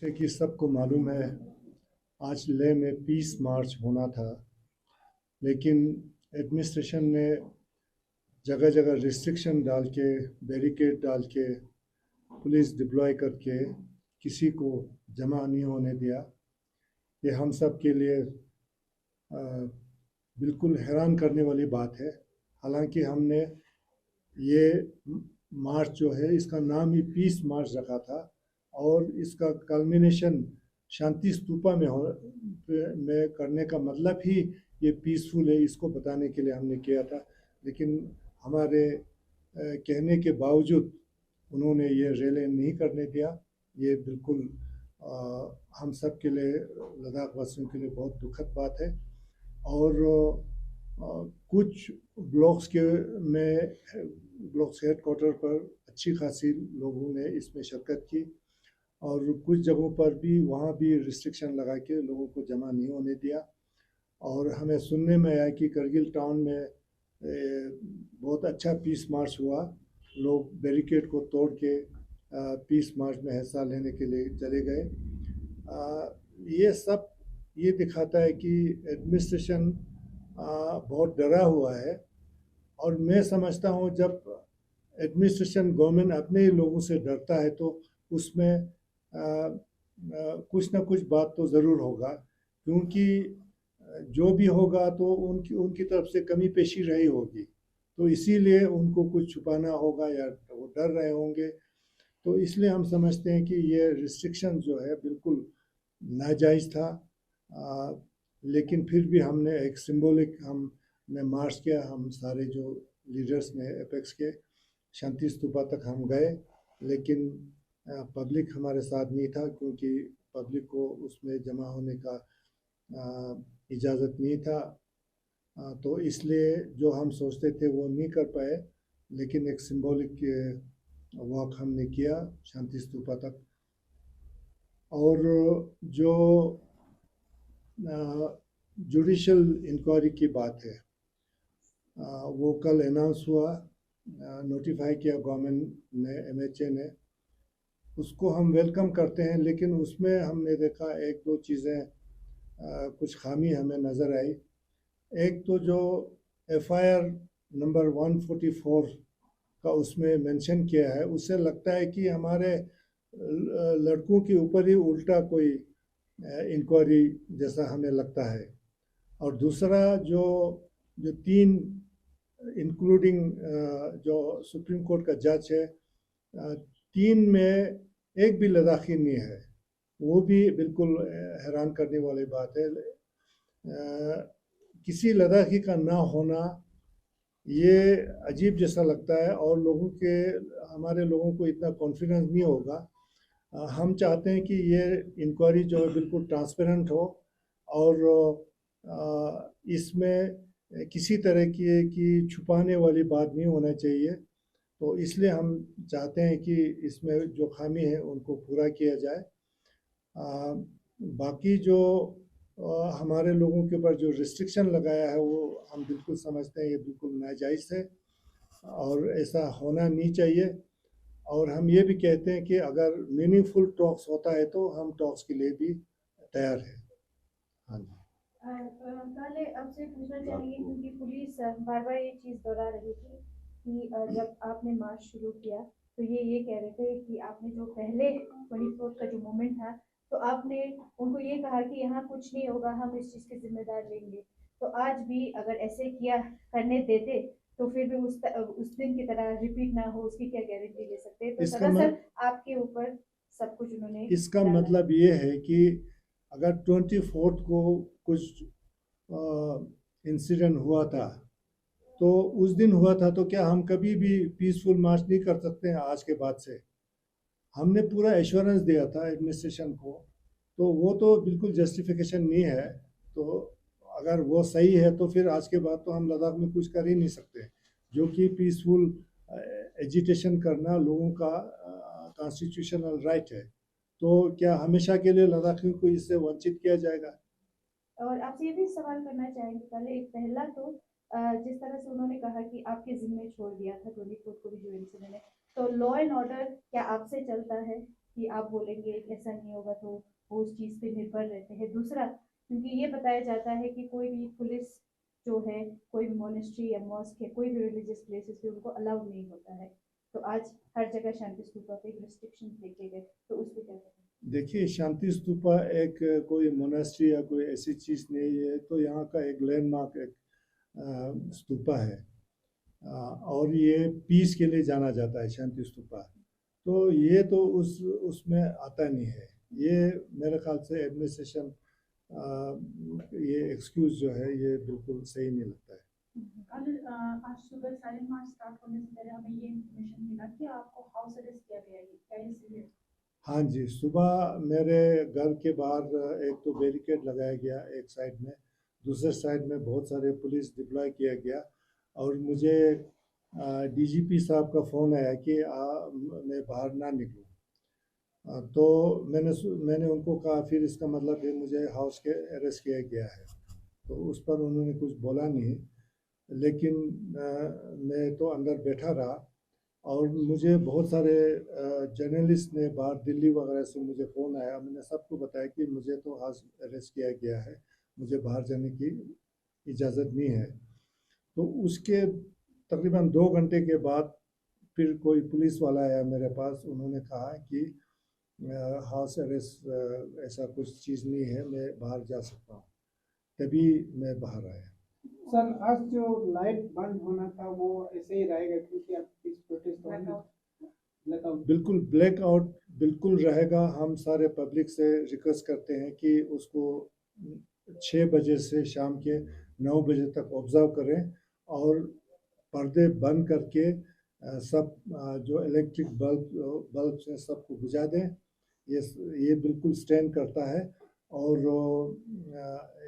जैसे कि सबको मालूम है, आज लेह में पीस मार्च होना था, लेकिन एडमिनिस्ट्रेशन ने जगह जगह रिस्ट्रिक्शन डाल के, बैरिकेड डाल के, पुलिस डिप्लॉय करके किसी को जमा नहीं होने दिया। ये हम सब के लिए अ, बिल्कुल हैरान करने वाली बात है। हालांकि हमने ये मार्च जो है इसका नाम ही पीस मार्च रखा था और इसका कल्मिनेशन शांति स्तूपा में करने का मतलब ही ये पीसफुल है, इसको बताने के लिए हमने किया था। लेकिन हमारे कहने के बावजूद उन्होंने ये रैली नहीं करने दिया। ये बिल्कुल हम सब के लिए, लद्दाख वासियों के लिए बहुत दुखद बात है। और कुछ ब्लॉक्स के में ब्लॉक्स हेड क्वार्टर पर अच्छी खासी लोगों ने इसमें शिरकत की और कुछ जगहों पर भी वहाँ भी रिस्ट्रिक्शन लगा के लोगों को जमा नहीं होने दिया। और हमें सुनने में आया कि करगिल टाउन में बहुत अच्छा पीस मार्च हुआ। लोग बैरिकेड को तोड़ के पीस मार्च में हिस्सा लेने के लिए चले गए। ये सब ये दिखाता है कि एडमिनिस्ट्रेशन बहुत डरा हुआ है। और मैं समझता हूँ जब एडमिनिस्ट्रेशन गवर्नमेंट अपने ही लोगों से डरता है तो उसमें कुछ ना कुछ बात तो ज़रूर होगा, क्योंकि जो भी होगा तो उनकी उनकी तरफ से कमी पेशी रही होगी, तो इसीलिए उनको कुछ छुपाना होगा या वो डर रहे होंगे। तो इसलिए हम समझते हैं कि ये रिस्ट्रिक्शन जो है बिल्कुल नाजायज़ था। लेकिन फिर भी हमने एक सिंबॉलिक हमने मार्च किया। हम सारे जो लीडर्स ने एपेक्स के शांति स्तूपा तक हम गए, लेकिन पब्लिक हमारे साथ नहीं था, क्योंकि पब्लिक को उसमें जमा होने का इजाज़त नहीं था। तो इसलिए जो हम सोचते थे वो नहीं कर पाए, लेकिन एक सिंबॉलिक वॉक हमने किया शांति स्तूपा तक। और जो जुडिशल इंक्वायरी की बात है, वो कल अनाउंस हुआ, नोटिफाई किया गवर्नमेंट ने, एमएचए ने। उसको हम वेलकम करते हैं, लेकिन उसमें हमने देखा एक दो चीज़ें, कुछ खामी हमें नज़र आई। एक तो जो एफआईआर नंबर 144 का उसमें मेंशन किया है, उससे लगता है कि हमारे लड़कों के ऊपर ही उल्टा कोई इंक्वायरी जैसा हमें लगता है। और दूसरा जो जो तीन इंक्लूडिंग जो सुप्रीम कोर्ट का जज है, तीन में एक भी लद्दाखी नहीं है। वो भी बिल्कुल हैरान करने वाली बात है। किसी लद्दाखी का ना होना ये अजीब जैसा लगता है, और हमारे लोगों को इतना कॉन्फिडेंस नहीं होगा। हम चाहते हैं कि ये इंक्वायरी जो है बिल्कुल ट्रांसपेरेंट हो और इसमें किसी तरह की छुपाने वाली बात नहीं होना चाहिए। तो इसलिए हम चाहते हैं कि इसमें जो खामी है उनको पूरा किया जाए। बाकी जो हमारे लोगों के ऊपर जो रिस्ट्रिक्शन लगाया है वो हम बिल्कुल समझते हैं ये बिल्कुल नाजायज़ है और ऐसा होना नहीं चाहिए। और हम ये भी कहते हैं कि अगर मीनिंगफुल टॉक्स होता है तो हम टॉक्स के लिए भी तैयार हैं। हाँ जी। पहले आपसे पूछना चाहेंगे, क्योंकि पुलिस बार बार ये चीज़ दोहरा रही थी कि जब आपने मार्च शुरू किया तो ये कह रहे थे कि आपने जो पहले 24 का जो मोमेंट था, तो आपने उनको ये कहा कि यहाँ कुछ नहीं होगा, हम इस चीज़ के जिम्मेदार लेंगे। तो आज भी अगर ऐसे किया करने देते तो फिर भी उस दिन की तरह रिपीट ना हो, उसकी क्या गारंटी ले सकते हैं? तो इसका सरासर मत, आपके ऊपर सब कुछ उन्होंने इसका डाला है। मतलब ये है कि अगर 24 को कुछ इंसिडेंट हुआ था तो उस दिन हुआ था, तो क्या हम कभी भी पीसफुल मार्च नहीं कर सकते हैं आज के बाद से? हमने पूरा एश्योरेंस दिया था एडमिनिस्ट्रेशन को, तो वो तो बिल्कुल जस्टिफिकेशन नहीं है। तो अगर वो सही है तो फिर आज के बाद तो हम लद्दाख में कुछ कर ही नहीं सकते, जो कि पीसफुल एजिटेशन करना लोगों का कॉन्स्टिट्यूशनल राइट है। तो क्या हमेशा के लिए लद्दाखियों को इससे वंचित किया जाएगा? और आपसे ये भी सवाल करना चाहेंगे, पहले एक पहला तो जिस तरह से उन्होंने कहा कि आपके जिम्मे छोड़ दिया था 24 को भी जो इंसिडेंट है, तो लॉ एंड ऑर्डर क्या आपसे चलता है कि आप बोलेंगे ऐसा नहीं होगा तो वो उस चीज़ पे निर्भर रहते हैं। दूसरा, क्योंकि ये बताया जाता है कि कोई भी पुलिस जो है, कोई भी मोनेस्ट्री या मॉस्क है, कोई भी रिलीजियस प्लेसेस पे उनको अलाउड नहीं होता है। तो आज हर जगह शांति स्तूपा पे रिस्ट्रिक्शन लेके गए, तो उस पे क्या करें? देखिए, शांति स्तूपा एक कोई मोनास्ट्री या कोई ऐसी चीज़ नहीं है, तो यहाँ का एक लैंडमार्क एक स्तूपा है। और ये पीस के लिए जाना जाता है शांति स्तूपा। तो ये तो उसमें आता नहीं है। ये मेरे ख्याल से एडमिनिस्ट्रेशन ये एक्सक्यूज जो है ये बिल्कुल सही नहीं लगता है। कल आज सुबह साइलेंट मार्च स्टार्ट होने से पहले हमें ये इन्फॉर्मेशन मिला कि आपको हाउस अरेस्ट किया गया है, क्या ये सही है? हाँ जी, सुबह मेरे घर के बाहर एक तो बैरिकेड लगाया गया एक साइड में, दूसरे साइड में बहुत सारे पुलिस डिप्लॉय किया गया और मुझे डीजीपी साहब का फ़ोन आया कि मैं बाहर ना निकलूँ। तो मैंने उनको कहा फिर इसका मतलब है मुझे हाउस के अरेस्ट किया गया है। तो उस पर उन्होंने कुछ बोला नहीं, लेकिन मैं तो अंदर बैठा रहा और मुझे बहुत सारे जर्नलिस्ट ने बाहर दिल्ली वगैरह से मुझे फ़ोन आया। मैंने सबको बताया कि मुझे तो हाउस अरेस्ट किया गया है, मुझे बाहर जाने की इजाज़त नहीं है। तो उसके तकरीबन 2 घंटे के बाद फिर कोई पुलिस वाला आया मेरे पास। उन्होंने कहा कि हाउस अरेस्ट ऐसा कुछ चीज़ नहीं है, मैं बाहर जा सकता हूँ। तभी मैं बाहर आया। सर, आज जो लाइट बंद होना था वो ऐसे ही रहेगा क्योंकि आप इस प्रोटेस्ट ब्लैकआउट बिल्कुल ब्लैकआउट बिल्कुल रहेगा। हम सारे पब्लिक से रिक्वेस्ट करते हैं कि उसको 6 बजे से शाम के 9 बजे तक ऑब्जर्व करें और पर्दे बंद करके सब जो इलेक्ट्रिक बल्ब हैं सबको बुझा दें। ये बिल्कुल स्टैंड करता है और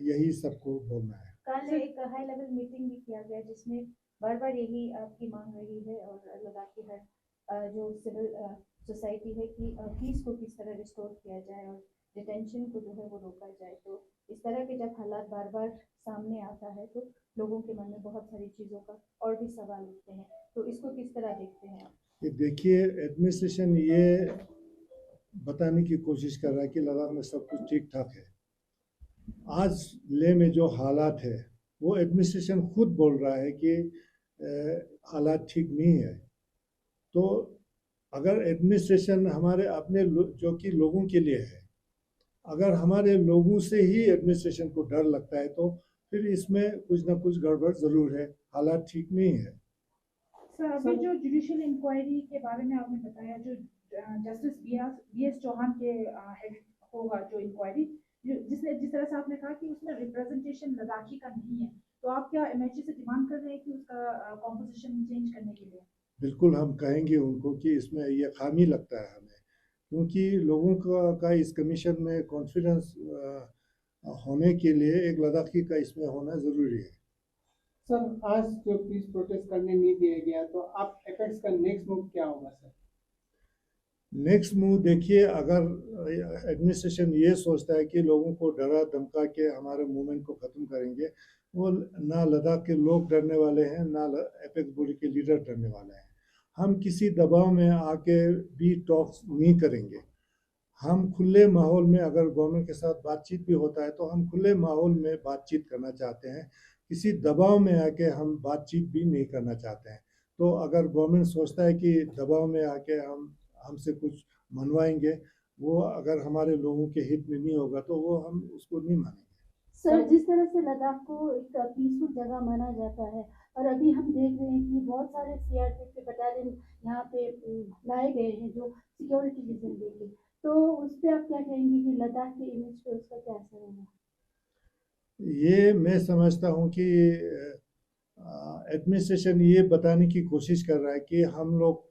यही सबको बोलना है। कल एक हाई लेवल मीटिंग भी किया गया जिसमें बार बार यही आपकी मांग रही है और लद्दाख की हर जो सिविल सोसाइटी है कि पीस को किस तरह रिस्टोर किया जाए और डिटेंशन को जो है वो रोका जाए। तो इस तरह के जब हालात बार बार सामने आता है तो लोगों के मन में बहुत सारी चीज़ों का और भी सवाल उठते हैं। तो इसको किस तरह देखते हैं आप? कि देखिए, एडमिनिस्ट्रेशन ये बताने की कोशिश कर रहा है कि लद्दाख में सब कुछ ठीक ठाक है। आज लेह में जो हालात है वो एडमिनिस्ट्रेशन खुद बोल रहा है कि हालात ठीक नहीं है। तो अगर एडमिनिस्ट्रेशन हमारे अपने जो कि लोगों के लिए है, अगर हमारे लोगों से ही एडमिनिस्ट्रेशन को डर लगता है तो फिर इसमें कुछ ना कुछ गड़बड़ ज़रूर है, हालात ठीक नहीं है। सर, अभी जो जुडिशियल इंक्वायरी के बारे में आपने बताया, जो जस्टिस बी एस चौहान के हेड होगा जो इंक्वायरी, जिस तरह से आपने कहा कि उसमें रिप्रेजेंटेशन लद्दाखी का नहीं है, तो आप क्या एमएचए से डिमांड कर रहे हैं कि उसका कॉम्पोजिशन चेंज करने के लिए? बिल्कुल हम कहेंगे उनको कि इसमें ये खामी लगता है हमें, क्योंकि लोगों का इस कमीशन में कॉन्फिडेंस होने के लिए एक लद्दाखी का इसमें होना ज़रूरी है। सर, आज जो पीस प्रोटेस्ट करने नहीं दिया गया तो आप एपेक्स का नेक्स्ट मूव क्या होगा सर? नेक्स्ट मूव देखिए, अगर एडमिनिस्ट्रेशन ये सोचता है कि लोगों को डरा धमका के हमारे मूवमेंट को ख़त्म करेंगे, वो ना लद्दाख के लोग डरने वाले हैं, ना एपेक्स बॉडी के लीडर डरने वाले हैं। हम किसी दबाव में आके भी टॉक्स नहीं करेंगे। हम खुले माहौल में, अगर गवर्नमेंट के साथ बातचीत भी होता है तो हम खुले माहौल में बातचीत करना चाहते हैं, किसी दबाव में आके हम बातचीत भी नहीं करना चाहते हैं। तो अगर गवर्नमेंट सोचता है कि दबाव में आके हमसे कुछ मनवाएंगे, वो अगर हमारे लोगों के हित में नहीं होगा तो वो हम उसको नहीं मानेंगे। सर, जिस तरह से लद्दाख को एक पीसफुल जगह माना जाता है और अभी हम देख रहे हैं कि बहुत सारे सीआरपीएफ के बटालियन यहाँ पे लाए गए हैं जो सिक्योरिटी रीजन के लिए, तो उस पर आप क्या कहेंगे कि लद्दाख के इमेज पे उसका क्या असर होगा? ये मैं समझता हूँ कि एडमिनिस्ट्रेशन ये बताने की कोशिश कर रहा है कि हम लोग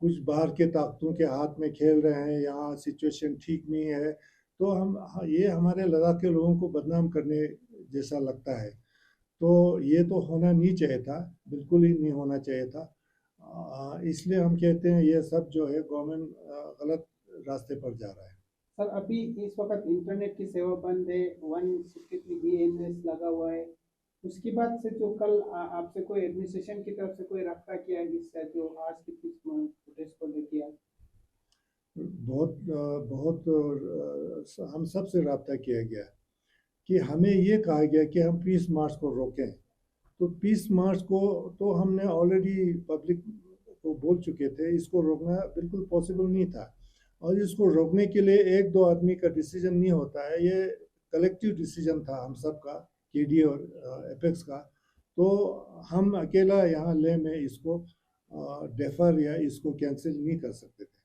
कुछ बाहर के ताकतों के हाथ में खेल रहे हैं, यहाँ सिचुएशन ठीक नहीं है। तो ये हमारे लद्दाख के लोगों को बदनाम करने जैसा लगता है। तो ये तो होना नहीं चाहिए था, बिल्कुल ही नहीं होना चाहिए था। इसलिए हम कहते हैं ये सब जो है गवर्नमेंट गलत रास्ते पर जा रहा है। सर, अभी इस वक्त इंटरनेट की सेवा बंद है, 163 बीएनएस लगा हुआ है। उसके बाद से जो कल आपसे कोई एडमिनिस्ट्रेशन की तरफ से कोई रब्ता किया है जिससे जो आज की प्रोटेस्ट को लेकर? हम सब से रब्ता किया गया कि हमें ये कहा गया कि हम पीस मार्च को रोकें। तो पीस मार्च को तो हमने ऑलरेडी पब्लिक को बोल चुके थे, इसको रोकना बिल्कुल पॉसिबल नहीं था। और इसको रोकने के लिए एक दो आदमी का डिसीजन नहीं होता है, ये कलेक्टिव डिसीजन था हम सब का, केडी और एपेक्स का। तो हम अकेला यहाँ ले में इसको डेफर या इसको कैंसिल नहीं कर सकते थे।